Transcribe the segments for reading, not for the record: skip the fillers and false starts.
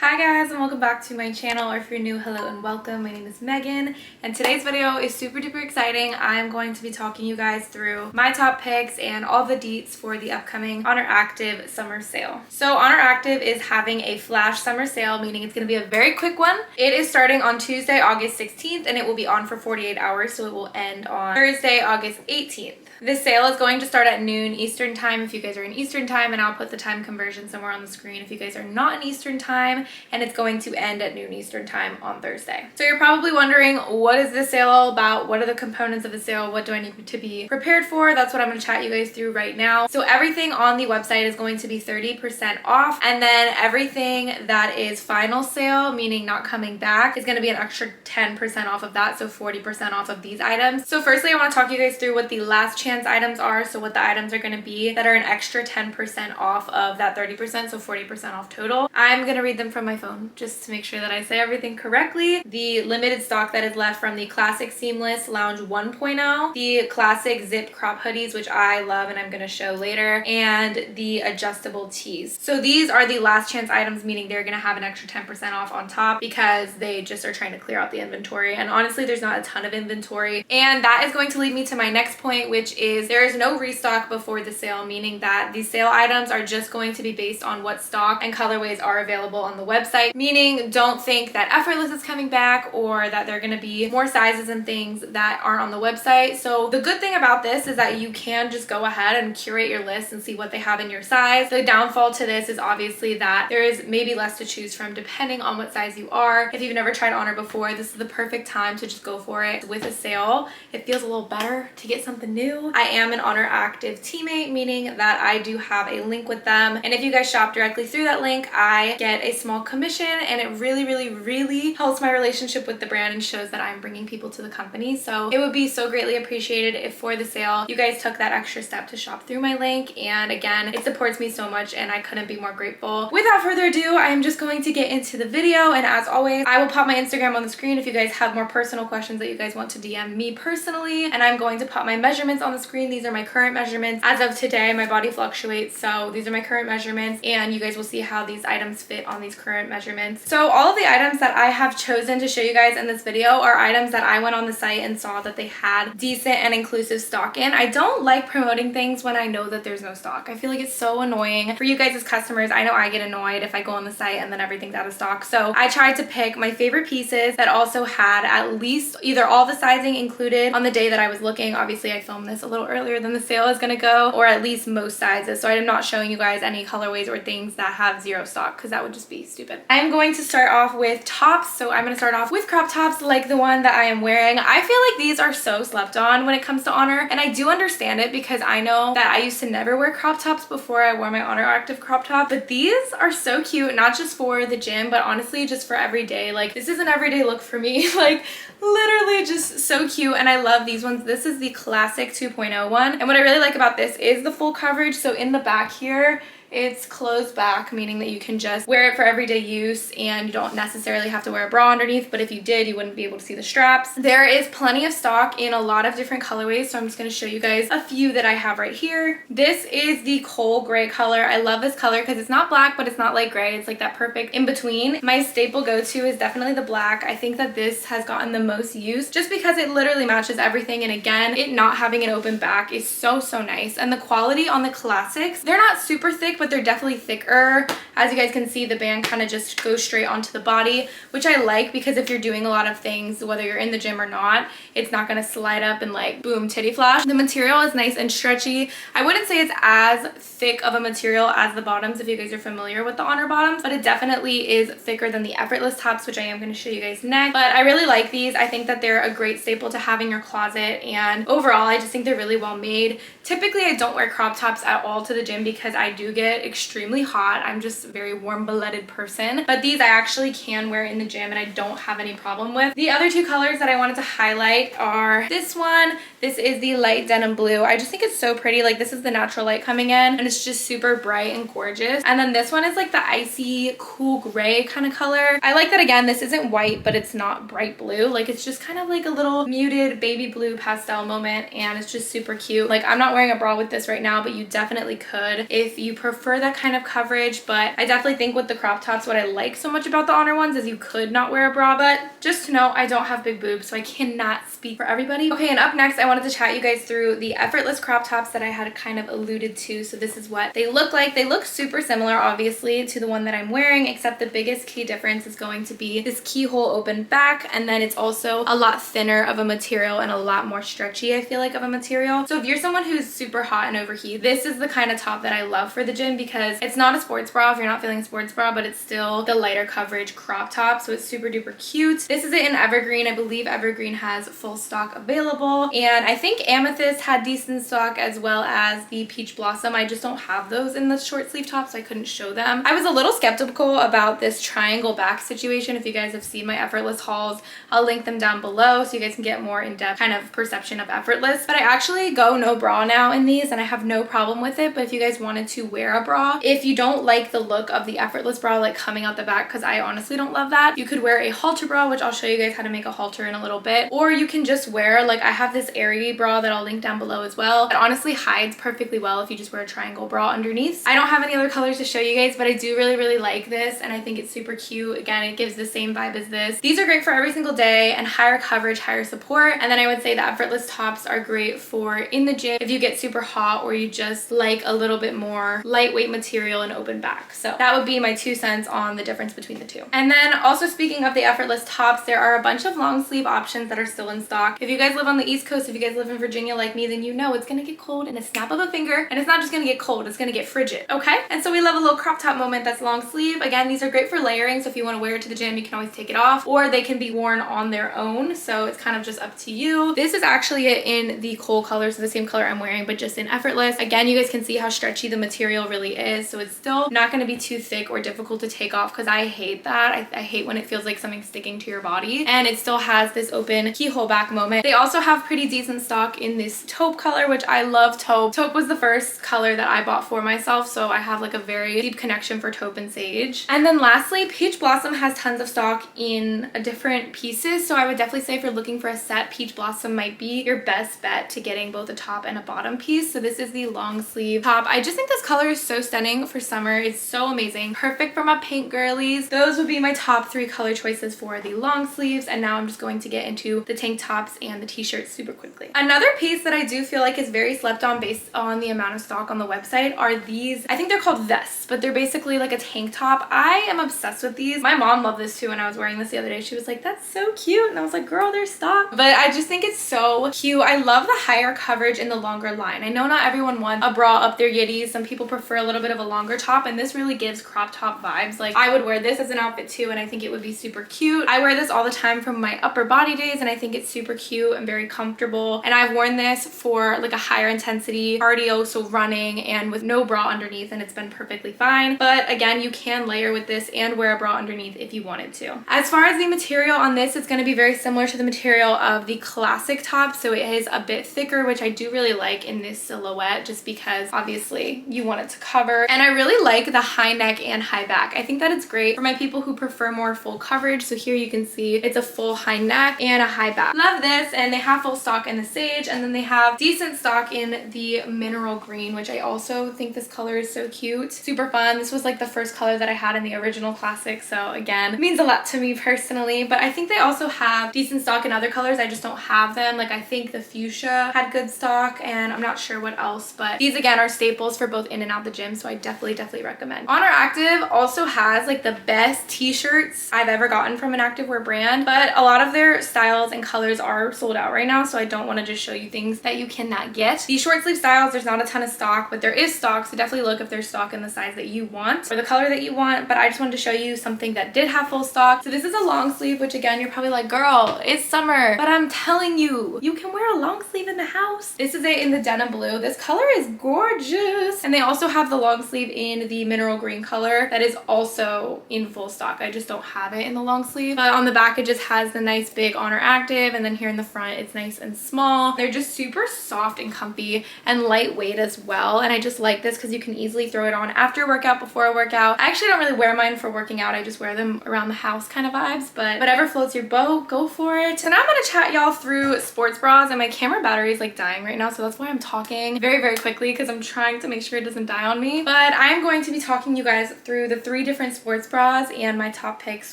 Hi guys, and welcome back to my channel, or if you're new, hello and welcome. My name is Megan, and today's video is super duper exciting. I'm going to be talking you guys through my top picks and all the deets for the upcoming Oner Active summer sale. So Oner Active is having a flash summer sale, meaning it's going to be a very quick one. It is starting on Tuesday, August 16th, and it will be on for 48 hours, so it will end on Thursday, August 18th. This sale is going to start at noon Eastern time if you guys are in Eastern time, and I'll put the time conversion somewhere on the screen if you guys are not in Eastern time, and it's going to end at noon Eastern time on Thursday. So you're probably wondering, what is this sale all about? What are the components of the sale? What do I need to be prepared for? That's what I'm going to chat you guys through right now. So everything on the website is going to be 30% off, and then everything that is final sale, meaning not coming back, is going to be an extra 10% off of that, so 40% off of these items. So firstly, I want to talk you guys through what the last chance items are, so what the items are going to be that are an extra 10% off of that 30%, so 40% off total. I'm going to read them from my phone just to make sure that I say everything correctly. The limited stock that is left from the Classic Seamless Lounge 1.0, the Classic Zip Crop Hoodies, which I love and I'm going to show later, and the adjustable tees. So these are the last chance items, meaning they're going to have an extra 10% off on top because they just are trying to clear out the inventory, and honestly there's not a ton of inventory. And that is going to lead me to my next point, which is there is no restock before the sale, meaning that these sale items are just going to be based on what stock and colorways are available on the website, meaning don't think that Effortless is coming back or that there are going to be more sizes and things that aren't on the website. So the good thing about this is that you can just go ahead and curate your list and see what they have in your size. The downfall to this is obviously that there is maybe less to choose from depending on what size you are. If you've never tried Oner before, this is the perfect time to just go for it. With a sale, it feels a little better to get something new. I am an Oner Active teammate, meaning that I do have a link with them, and if you guys shop directly through that link, I get a small commission, and it really helps my relationship with the brand and shows that I'm bringing people to the company. So it would be so greatly appreciated if for the sale you guys took that extra step to shop through my link, and again, it supports me so much and I couldn't be more grateful. Without further ado, I am just going to get into the video, and as always, I will pop my Instagram on the screen if you guys have more personal questions that you guys want to DM me personally, and I'm going to pop my measurements on the screen. These are my current measurements. As of today, my body fluctuates, so these are my current measurements, and you guys will see how these items fit on these current measurements. So all of the items that I have chosen to show you guys in this video are items that I went on the site and saw that they had decent and inclusive stock in. I don't like promoting things when I know that there's no stock. I feel like it's so annoying for you guys as customers. I know I get annoyed if I go on the site and then everything's out of stock. So I tried to pick my favorite pieces that also had at least either all the sizing included on the day that I was looking. Obviously, I filmed this a little earlier than the sale is going to go, or at least most sizes. So I'm not showing you guys any colorways or things that have zero stock because that would just be stupid. I'm going to start off with tops. So I'm going to start off with crop tops like the one that I am wearing. I feel like these are so slept on when it comes to Oner, and I do understand it because I know that I used to never wear crop tops before I wore my Oner Active crop top, but these are so cute, not just for the gym, but honestly just for every day. Like, this is an everyday look for me. Like, literally just so cute, and I love these ones. This is the Classic 2.0 one, and what I really like about this is the full coverage. So in the back here, it's closed back, meaning that you can just wear it for everyday use and you don't necessarily have to wear a bra underneath, but if you did, you wouldn't be able to see the straps. There is plenty of stock in a lot of different colorways, so I'm just going to show you guys a few that I have right here. This is the coal gray color. I love this color because it's not black, but it's not light gray. It's like that perfect in between. My staple go-to is definitely the black. I think that this has gotten the most use just because it literally matches everything, and again, it not having an open back is so nice. And the quality on the classics, they're not super thick, but they're definitely thicker. As you guys can see, the band kind of just goes straight onto the body, which I like because if you're doing a lot of things, whether you're in the gym or not, it's not going to slide up and like boom, titty flash. The material is nice and stretchy. I wouldn't say it's as thick of a material as the bottoms if you guys are familiar with the Oner bottoms, but it definitely is thicker than the Effortless tops, which I am going to show you guys next. But I really like these. I think that they're a great staple to have in your closet, and overall I just think they're really well made. Typically I don't wear crop tops at all to the gym because I do get extremely hot. I'm just a very warm-blooded person, but these I actually can wear in the gym and I don't have any problem with. The other two colors that I wanted to highlight are this one. This is the light denim blue. I just think it's so pretty. Like, this is the natural light coming in and it's just super bright and gorgeous. And then this one is like the icy cool gray kind of color. I like that. Again, this isn't white, but it's not bright blue. Like, it's just kind of like a little muted baby blue pastel moment, and it's just super cute. Like, I'm not wearing a bra with this right now, but you definitely could if you prefer prefer that kind of coverage, but I definitely think with the crop tops, what I like so much about the Oner ones is you could not wear a bra, but just to know, I don't have big boobs, so I cannot speak for everybody. Okay, and up next, I wanted to chat you guys through the Effortless crop tops that I had kind of alluded to. So this is what they look like. They look super similar, obviously, to the one that I'm wearing, except the biggest key difference is going to be this keyhole open back, and then it's also a lot thinner of a material and a lot more stretchy, I feel like, of a material. So if you're someone who's super hot and overheat, this is the kind of top that I love for the gym because it's not a sports bra if you're not feeling sports bra, but it's still the lighter coverage crop top, so it's super duper cute. This is it in Evergreen. I believe Evergreen has full stock available, and I think Amethyst had decent stock as well as the Peach Blossom. I just don't have those in the short sleeve top, so I couldn't show them. I was a little skeptical about this triangle back situation. If you guys have seen my Effortless hauls, I'll link them down below so you guys can get more in-depth kind of perception of Effortless. But I actually go no bra now in these, and I have no problem with it. But if you guys wanted to wear a bra, if you don't like the look of the Effortless bra like coming out the back, because I honestly don't love that, you could wear a halter bra, which I'll show you guys how to make a halter in a little bit, or you can just wear, like, I have this airy bra that I'll link down below as well. It honestly hides perfectly well if you just wear a triangle bra underneath. I don't have any other colors to show you guys, but I do really like this, and I think it's super cute. Again, it gives the same vibe as this. These are great for every single day and higher coverage, higher support. And then I would say the Effortless tops are great for in the gym if you get super hot or you just like a little bit more lightweight material and open back. So that would be my 2 cents on the difference between the two. And then also, speaking of the Effortless tops, there are a bunch of long sleeve options that are still in stock. If you guys live on the East Coast, if you guys live in Virginia like me, then you know it's gonna get cold in a snap of a finger. And it's not just gonna get cold, it's gonna get frigid, okay? And so we love a little crop top moment that's long sleeve. Again, these are great for layering, so if you want to wear it to the gym, you can always take it off, or they can be worn on their own, so it's kind of just up to you. This is actually in the coal color, so the same color I'm wearing, but just in Effortless. Again, you guys can see how stretchy the material really is, so it's still not going to be too thick or difficult to take off, because I hate that. I hate when it feels like something's sticking to your body, and it still has this open keyhole back moment. They also have pretty decent stock in this taupe color, which I love taupe. Taupe was the first color that I bought for myself, so I have like a very deep connection for taupe and sage. And then lastly, Peach Blossom has tons of stock in different pieces, so I would definitely say if you're looking for a set, Peach Blossom might be your best bet to getting both a top and a bottom piece. So this is the long sleeve top. I just think this color is so stunning for summer. It's so amazing. Perfect for my pink girlies. Those would be my top 3 color choices for the long sleeves, and now I'm just going to get into the tank tops and the t-shirts super quickly. Another piece that I do feel like is very slept on based on the amount of stock on the website are these. I think they're called vests, but they're basically like a tank top. I am obsessed with these. My mom loved this too when I was wearing this the other day. She was like, that's so cute, and I was like, girl, they're stock. But I just think it's so cute. I love the higher coverage and the longer line. I know not everyone wants a bra up their yitties. Some people prefer a little bit of a longer top, and this really gives crop top vibes. Like, I would wear this as an outfit too, and I think it would be super cute. I wear this all the time from my upper body days, and I think it's super cute and very comfortable. And I've worn this for like a higher intensity cardio, so running, and with no bra underneath, and it's been perfectly fine. But again, you can layer with this and wear a bra underneath if you wanted to. As far as the material on this, it's going to be very similar to the material of the classic top, so it is a bit thicker, which I do really like in this silhouette, just because obviously you want it to cover. And I really like the high neck and high back. I think that it's great for my people who prefer more full coverage. So here you can see it's a full high neck and a high back. Love this. And they have full stock in the sage, and then they have decent stock in the mineral green, which I also think this color is so cute. Super fun. This was like the first color that I had in the original classic, so again, it means a lot to me personally. But I think they also have decent stock in other colors. I just don't have them. Like, I think the fuchsia had good stock, and I'm not sure what else, but these again are staples for both in and out the gym, so I definitely recommend. Oner Active also has like the best t-shirts I've ever gotten from an activewear brand, but a lot of their styles and colors are sold out right now, so I don't want to just show you things that you cannot get. These short sleeve styles, there's not a ton of stock, but there is stock, so definitely look if there's stock in the size that you want or the color that you want. But I just wanted to show you something that did have full stock. So this is a long sleeve, which again, you're probably like, girl, it's summer, but I'm telling you, you can wear a long sleeve in the house. This is it in the denim blue. This color is gorgeous. And they also have the long sleeve in the mineral green color that is also in full stock. I just don't have it in the long sleeve. But on the back, it just has the nice big Oner Active, and then here in the front, it's nice and small. They're just super soft and comfy and lightweight as well. And I just like this because you can easily throw it on after a workout, before a workout. I actually don't really wear mine for working out. I just wear them around the house kind of vibes, but whatever floats your boat, go for it. So now I'm gonna chat y'all through sports bras, and my camera battery is like dying right now, so that's why I'm talking very quickly, because I'm trying to make sure it doesn't die around me. But I'm going to be talking you guys through the 3 different sports bras and my top picks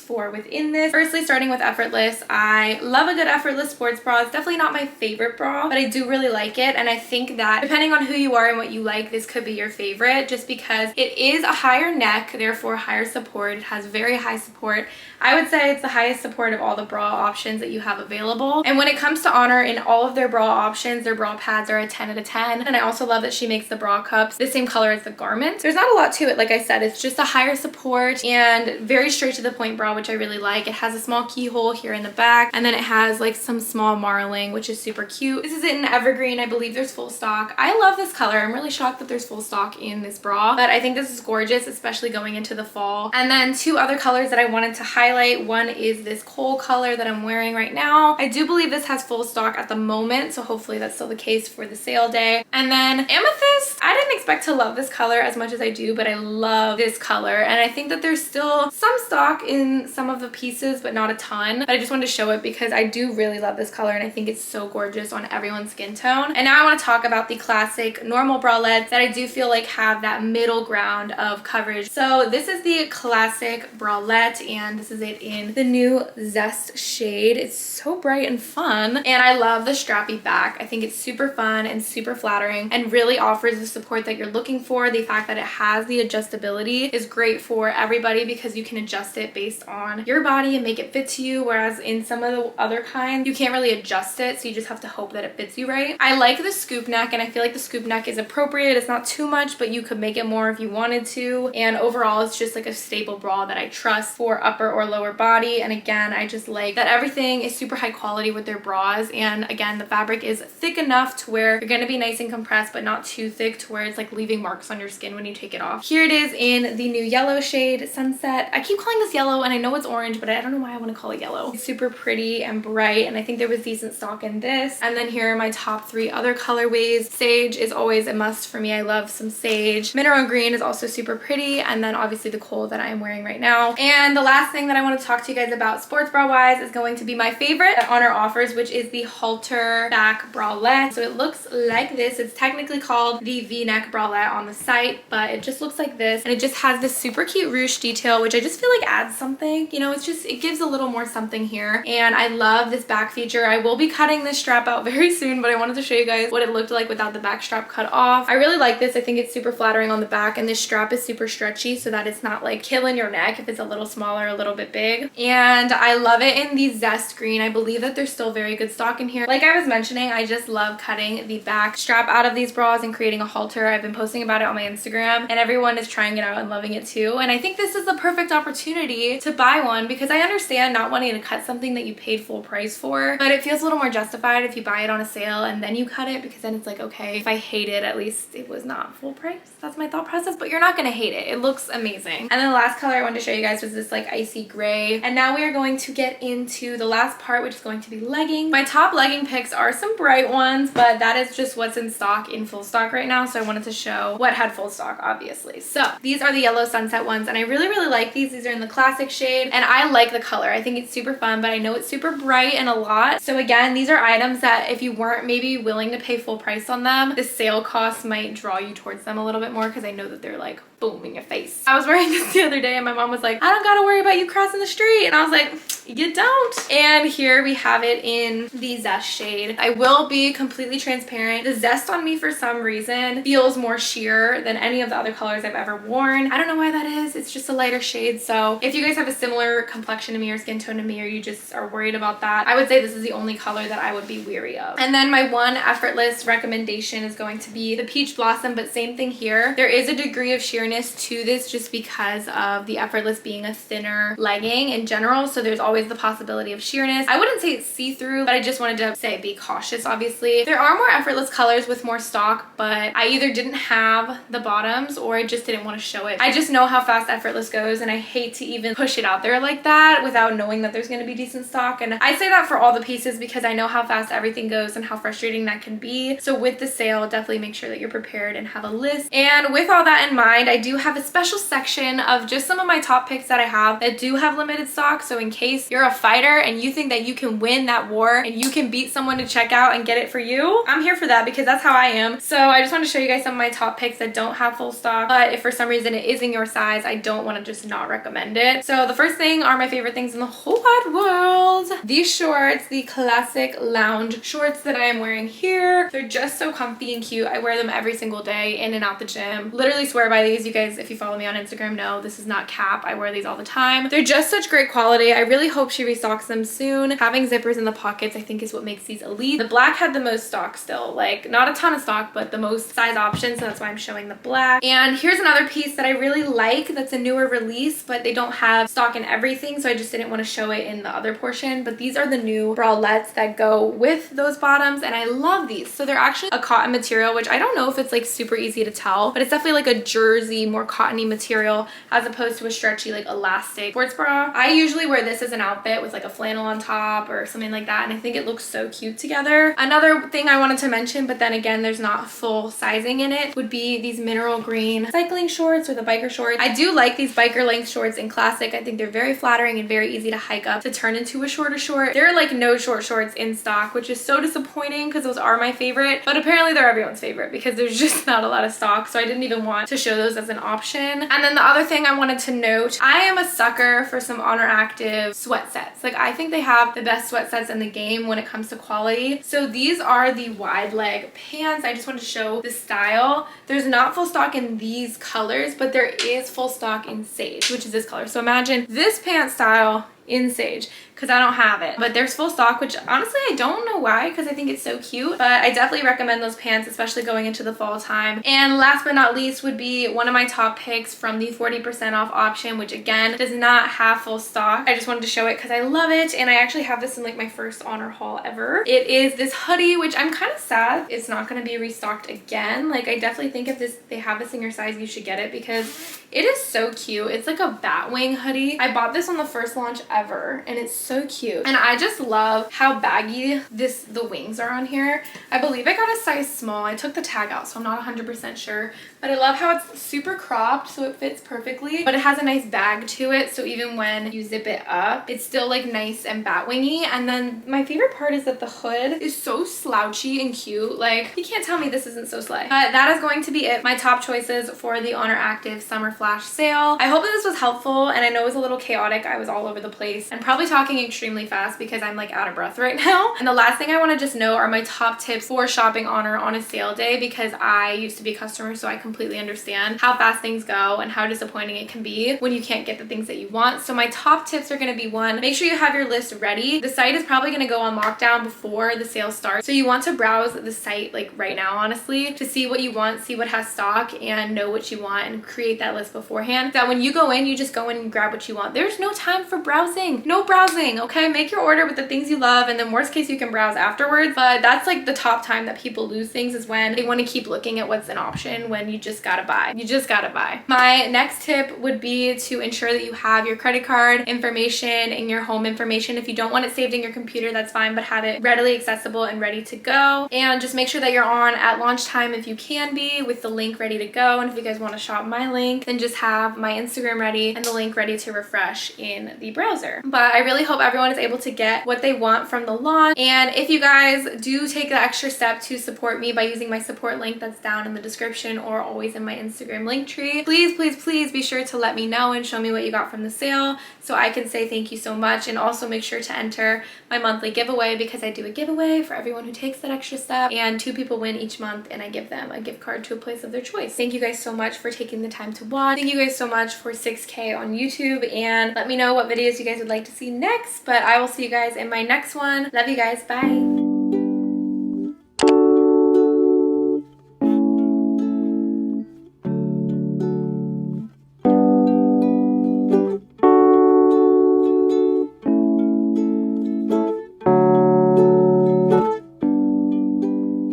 for within this. Firstly, starting with Effortless. I love a good Effortless sports bra. It's definitely not my favorite bra, but I do really like it, and I think that depending on who you are and what you like, this could be your favorite just because it is a higher neck, therefore higher support. It has very high support. I would say it's the highest support of all the bra options that you have available. And when it comes to Oner, in all of their bra options, their bra pads are a 10 out of 10. And I also love that she makes the bra cups the same color as the garment. There's not a lot to it, like I said. It's just a higher support and very straight to the point bra, which I really like. It has a small keyhole here in the back, and then it has like some small marling, which is super cute. This is in evergreen. I believe there's full stock. I love this color. I'm really shocked that there's full stock in this bra, but I think this is gorgeous, especially going into the fall. And then 2 other colors that I wanted to highlight. One is this coal color that I'm wearing right now. I do believe this has full stock at the moment, so hopefully that's still the case for the sale day. And then amethyst. I didn't expect to love this color as much as I do, but I love this color, and I think that there's still some stock in some of the pieces, but not a ton. But I just wanted to show it because I do really love this color, and I think it's so gorgeous on everyone's skin tone. And now I want to talk about the classic normal bralettes that I do feel like have that middle ground of coverage. So this is the classic bralette, and this is it in the new Zest shade. It's so bright and fun, and I love the strappy back. I think it's super fun and super flattering and really offers the support that you're looking for. The fact that it has the adjustability is great for everybody because you can adjust it based on your body and make it fit to you, whereas in some of the other kinds you can't really adjust it, so you just have to hope that it fits you right. I like the scoop neck, and I feel like the scoop neck is appropriate. It's not too much, but you could make it more if you wanted to, and overall it's just like a staple bra that I trust for upper or lower body. And again, I just like that everything is super high quality with their bras, and again, the fabric is thick enough to where you're going to be nice and compressed, but not too thick to where it's like leaving marks on your skin when you take it off. Here it is in the new yellow shade, Sunset. I keep calling this yellow, and I know it's orange, but I don't know why I want to call it yellow. It's super pretty and bright, and I think there was decent stock in this. And then here are my top 3 other colorways. Sage is always a must for me. I love some sage. Mineral green is also super pretty, and then obviously the coal that I am wearing right now. And the last thing that I want to talk to you guys about sports bra wise is going to be my favorite that Oner offers, which is the halter back bralette. So it looks like this. It's technically called the V-neck bralette on the site, but it just looks like this, and it just has this super cute ruche detail, which I just feel like adds something. You know, it's just, it gives a little more something here, and I love this back feature. I will be cutting this strap out very soon, but I wanted to show you guys what it looked like without the back strap cut off. I really like this. I think it's super flattering on the back, and this strap is super stretchy so that it's not like killing your neck if it's a little smaller, a little bit big. And I love it in the Zest green. I believe that there's still very good stock in here. Like I was mentioning, I just love cutting the back strap out of these bras and creating a halter. I've been posting about it on my Instagram, and everyone is trying it out and loving it too. And I think this is the perfect opportunity to buy one, because I understand not wanting to cut something that you paid full price for, but it feels a little more justified if you buy it on a sale and then you cut it, because then it's like, okay, if I hate it, at least it was not full price. That's my thought process, but you're not gonna hate it. It looks amazing. And then the last color I wanted to show you guys was this like icy gray. And now we are going to get into the last part, which is going to be leggings. My top legging picks are some bright ones, but that is just what's in stock, in full stock right now, so I wanted to show what had full stock, obviously. So these are the yellow sunset ones, and I really like these. These are in the classic shade, and I like the color. I think it's super fun, but I know it's super bright and a lot. So again, these are items that if you weren't maybe willing to pay full price on them, the sale cost might draw you towards them a little bit more, because I know that they're like boom in your face. I was wearing this the other day, and my mom was like, I don't gotta worry about you crossing the street, and I was like, you don't. And here we have it in the Zest shade. I will be completely transparent. The Zest on me for some reason feels more sheer than any of the other colors I've ever worn. I don't know why that is. It's just a lighter shade. So if you guys have a similar complexion to me or skin tone to me, or you just are worried about that, I would say this is the only color that I would be weary of. And then my one Effortless recommendation is going to be the Peach Blossom, but same thing here. There is a degree of sheerness to this just because of the Effortless being a thinner legging in general, so there's always the possibility of sheerness. I wouldn't say it's see-through, but I just wanted to say be cautious. Obviously there are more Effortless colors with more stock, but I either didn't have the bottoms or I just didn't want to show it. I just know how fast Effortless goes, and I hate to even push it out there like that without knowing that there's going to be decent stock. And I say that for all the pieces because I know how fast everything goes and how frustrating that can be. So with the sale, definitely make sure that you're prepared and have a list. And with all that in mind, I do have a special section of just some of my top picks that I have that do have limited stock. So in case you're a fighter and you think that you can win that war and you can beat someone to check out and get it for you, I'm here for that because that's how I am. So I just want to show you guys some of my top picks that don't have full stock, but if for some reason it is in your size, I don't want to just not recommend it. So the first thing are my favorite things in the whole wide world. These shorts, the classic lounge shorts that I am wearing here. They're just so comfy and cute. I wear them every single day in and out the gym. Literally swear by these. You guys, if you follow me on Instagram, know this is not cap. I wear these all the time. They're just such great quality. I really hope she restocks them soon. Having zippers in the pockets, I think, is what makes these elite. The black had the most stock still, like not a ton of stock, but the most size options, so that's why I'm showing the black. And here's another piece that I really like that's a newer release, but they don't have stock in everything, so I just didn't want to show it in the other portion. But these are the new bralettes that go with those bottoms, and I love these. So they're actually a cotton material, which I don't know if it's like super easy to tell, but it's definitely like a jersey, more cottony material as opposed to a stretchy like elastic sports bra. I usually wear this as an outfit with like a flannel on top or something like that, and I think it looks so cute together. Another thing I wanted to mention, but then again there's not full sizing in it, would be these mineral green cycling shorts or the biker shorts. I do like these biker length shorts in classic. I think they're very flattering and very easy to hike up to turn into a shorter short. There are like no short shorts in stock, which is so disappointing because those are my favorite, but apparently they're everyone's favorite because there's just not a lot of stock, so I didn't even want to show those as an option. And then the other thing I wanted to note, I am a sucker for some Oner Active sweat sets. Like I think they have the best sweat sets in the game when it comes to quality. So these are the wide leg pants. I just wanted to show the style. There's not full stock in these colors, but there is full stock in sage, which is this color. So imagine this pant style in sage, because I don't have it, but there's full stock, which honestly I don't know why, because I think it's so cute, but I definitely recommend those pants, especially going into the fall time. And last but not least would be one of my top picks from the 40% off option, which again does not have full stock. I just wanted to show it because I love it, and I actually have this in like my first Oner haul ever. It is this hoodie, which I'm kind of sad it's not going to be restocked again. Like I definitely think if they have this in your size, you should get it because it is so cute. It's like a Batwing hoodie. I bought this on the first launch ever, and it's so cute. And I just love how baggy the wings are on here. I believe I got a size small. I took the tag out, so I'm not 100% sure. But I love how it's super cropped, so it fits perfectly. But it has a nice bag to it, so even when you zip it up, it's still like nice and Batwingy. And then my favorite part is that the hood is so slouchy and cute. Like, you can't tell me this isn't so slay. But that is going to be it. My top choices for the Oner Active Summer Flash sale. I hope that this was helpful, and I know it was a little chaotic. I was all over the place and probably talking extremely fast because I'm like out of breath right now. And the last thing I want to just know are my top tips for shopping Oner on a sale day, because I used to be a customer, so I completely understand how fast things go and how disappointing it can be when you can't get the things that you want. So my top tips are going to be: one, make sure you have your list ready. The site is probably going to go on lockdown before the sale starts, so you want to browse the site like right now, honestly, to see what you want, see what has stock, and know what you want and create that list beforehand. That when you go in, you just go in and grab what you want. There's no time for browsing. No browsing, okay? Make your order with the things you love, and then worst case you can browse afterwards. But that's like the top time that people lose things, is when they want to keep looking at what's an option when you just gotta buy. You just gotta buy. My next tip would be to ensure that you have your credit card information and your home information. If you don't want it saved in your computer, that's fine, but have it readily accessible and ready to go. And just make sure that you're on at launch time if you can be, with the link ready to go. And if you guys want to shop my link, then just have my Instagram ready and the link ready to refresh in the browser. But I really hope everyone is able to get what they want from the launch. And if you guys do take the extra step to support me by using my support link that's down in the description or always in my Instagram link tree, please, please, please be sure to let me know and show me what you got from the sale so I can say thank you so much. And also make sure to enter my monthly giveaway, because I do a giveaway for everyone who takes that extra step, and 2 people win each month, and I give them a gift card to a place of their choice. Thank you guys so much for taking the time to watch. Thank you guys so much for 6K on YouTube, and let me know what videos you guys would like to see next. But I will see you guys in my next one. Love you guys. Bye.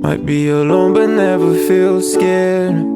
Might be alone but never feel scared.